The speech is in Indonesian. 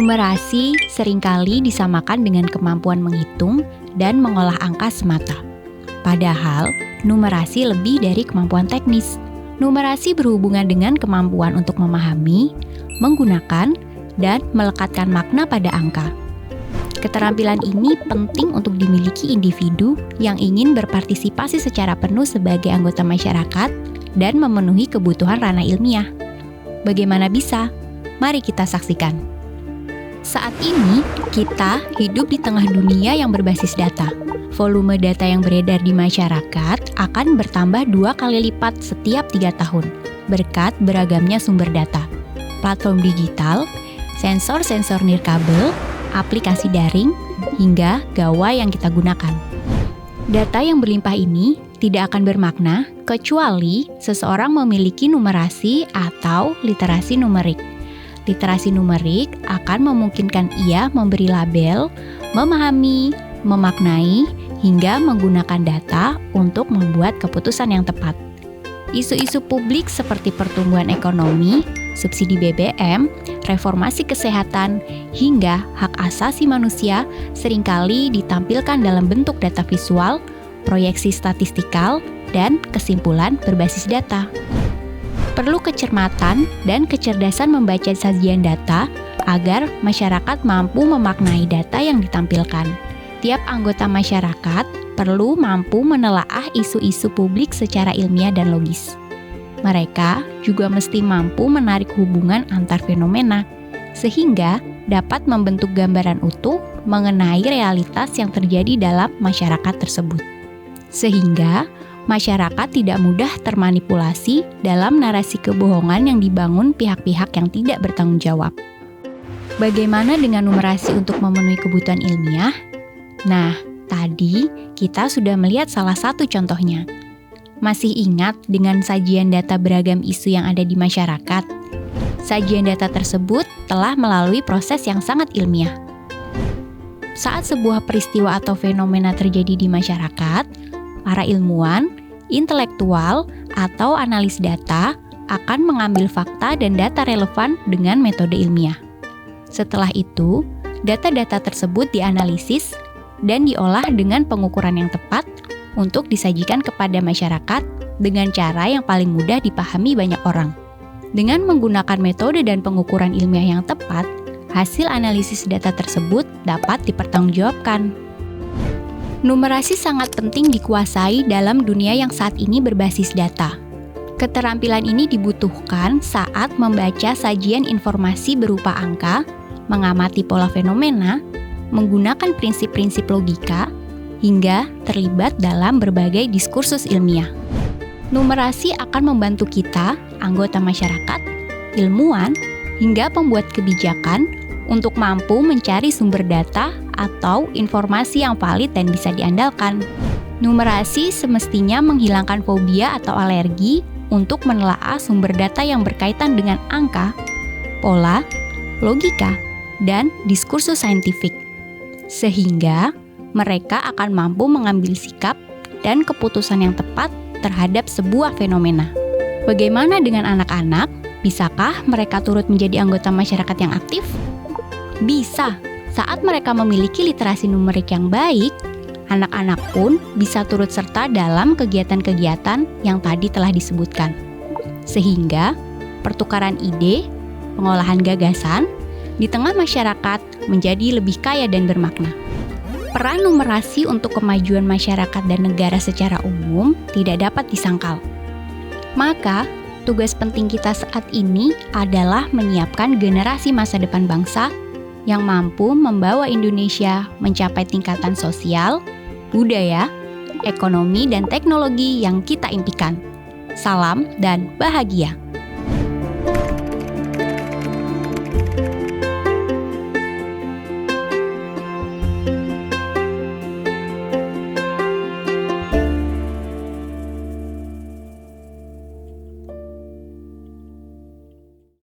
Numerasi seringkali disamakan dengan kemampuan menghitung dan mengolah angka semata. Padahal, numerasi lebih dari kemampuan teknis. Numerasi berhubungan dengan kemampuan untuk memahami, menggunakan, dan melekatkan makna pada angka. Keterampilan ini penting untuk dimiliki individu yang ingin berpartisipasi secara penuh sebagai anggota masyarakat dan memenuhi kebutuhan ranah ilmiah. Bagaimana bisa? Mari kita saksikan. Saat ini, kita hidup di tengah dunia yang berbasis data. Volume data yang beredar di masyarakat akan bertambah 2 kali lipat setiap 3 tahun, berkat beragamnya sumber data, platform digital, sensor-sensor nirkabel, aplikasi daring, hingga gawai yang kita gunakan. Data yang berlimpah ini tidak akan bermakna kecuali seseorang memiliki numerasi atau literasi numerik. Literasi numerik akan memungkinkan ia memberi label, memahami, memaknai, hingga menggunakan data untuk membuat keputusan yang tepat. Isu-isu publik seperti pertumbuhan ekonomi, subsidi BBM, reformasi kesehatan, hingga hak asasi manusia seringkali ditampilkan dalam bentuk data visual, proyeksi statistikal, dan kesimpulan berbasis data. Perlu kecermatan dan kecerdasan membaca sajian data agar masyarakat mampu memaknai data yang ditampilkan. Tiap anggota masyarakat perlu mampu menelaah isu-isu publik secara ilmiah dan logis. Mereka juga mesti mampu menarik hubungan antar fenomena, sehingga dapat membentuk gambaran utuh mengenai realitas yang terjadi dalam masyarakat tersebut. Sehingga masyarakat tidak mudah termanipulasi dalam narasi kebohongan yang dibangun pihak-pihak yang tidak bertanggung jawab. Bagaimana dengan numerasi untuk memenuhi kebutuhan ilmiah? Nah, tadi kita sudah melihat salah satu contohnya. Masih ingat dengan sajian data beragam isu yang ada di masyarakat? Sajian data tersebut telah melalui proses yang sangat ilmiah. Saat sebuah peristiwa atau fenomena terjadi di masyarakat, para ilmuwan, intelektual, atau analis data akan mengambil fakta dan data relevan dengan metode ilmiah. Setelah itu, data-data tersebut dianalisis dan diolah dengan pengukuran yang tepat untuk disajikan kepada masyarakat dengan cara yang paling mudah dipahami banyak orang. Dengan menggunakan metode dan pengukuran ilmiah yang tepat, hasil analisis data tersebut dapat dipertanggungjawabkan. Numerasi sangat penting dikuasai dalam dunia yang saat ini berbasis data. Keterampilan ini dibutuhkan saat membaca sajian informasi berupa angka, mengamati pola fenomena, menggunakan prinsip-prinsip logika, hingga terlibat dalam berbagai diskursus ilmiah. Numerasi akan membantu kita, anggota masyarakat, ilmuwan, hingga pembuat kebijakan untuk mampu mencari sumber data atau informasi yang valid dan bisa diandalkan. Numerasi semestinya menghilangkan fobia atau alergi untuk menelaah sumber data yang berkaitan dengan angka, pola, logika, dan diskursus saintifik. Sehingga mereka akan mampu mengambil sikap dan keputusan yang tepat terhadap sebuah fenomena. Bagaimana dengan anak-anak? Bisakah mereka turut menjadi anggota masyarakat yang aktif? Bisa. Saat mereka memiliki literasi numerik yang baik, anak-anak pun bisa turut serta dalam kegiatan-kegiatan yang tadi telah disebutkan. Sehingga pertukaran ide, pengolahan gagasan di tengah masyarakat menjadi lebih kaya dan bermakna. Peran numerasi untuk kemajuan masyarakat dan negara secara umum tidak dapat disangkal. Maka, tugas penting kita saat ini adalah menyiapkan generasi masa depan bangsa yang mampu membawa Indonesia mencapai tingkatan sosial, budaya, ekonomi, dan teknologi yang kita impikan. Salam dan bahagia.